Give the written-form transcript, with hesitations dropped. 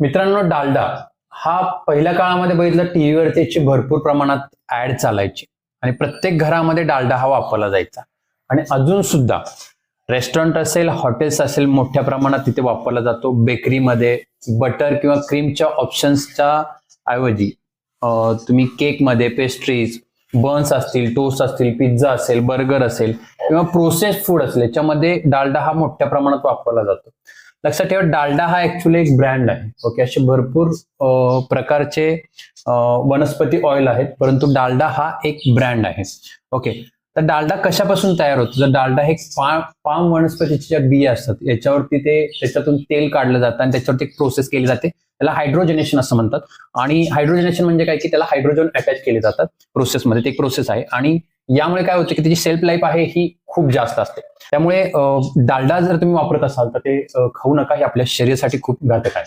मित्रांनो, डालडा हा पहिल्या काळामध्ये बघितलं टीव्हीवरती याची भरपूर प्रमाणात ऍड चालायची आणि प्रत्येक घरामध्ये डालडा हा वापरला जायचा. आणि अजून सुद्धा रेस्टॉरंट असेल, हॉटेल्स असेल, मोठ्या प्रमाणात तिथे वापरला जातो. बेकरीमध्ये बटर किंवा क्रीमच्या ऑप्शन्सच्या ऐवजी तुम्ही केकमध्ये, पेस्ट्रीज, बन्स असतील, टोस्ट असतील, पिझ्झा असेल, बर्गर असेल किंवा प्रोसेस्ड फूड असेल, याच्यामध्ये डालडा हा मोठ्या प्रमाणात वापरला जातो. लक्षात ठेवा, डालडा हा ऍक्च्युली एक ब्रँड आहे. ओके, असे भरपूर प्रकारचे वनस्पती ऑइल आहेत, परंतु डालडा हा एक ब्रँड आहे. ओके, तर डालडा कशापासून तयार होतो? तर डालडा हे पाम वनस्पतीच्या ज्या बिया असतात याच्यावरती त्याच्यातून तेल काढलं जातं आणि त्याच्यावरती प्रोसेस केली जाते. त्याला हायड्रोजनेशन असं म्हणतात. आणि हायड्रोजनेशन म्हणजे काय की त्याला हायड्रोजन अटॅच केले जातात प्रोसेसमध्ये. ते एक प्रोसेस आहे आणि यामुळे काय होतं की त्याची सेल्फ लाईफ आहे ही खूप जास्त असते. त्यामुळे डालडा जर तुम्ही वापरत असाल तर ते खाऊ नका, हे आपल्या शरीरासाठी खूप घातक आहे.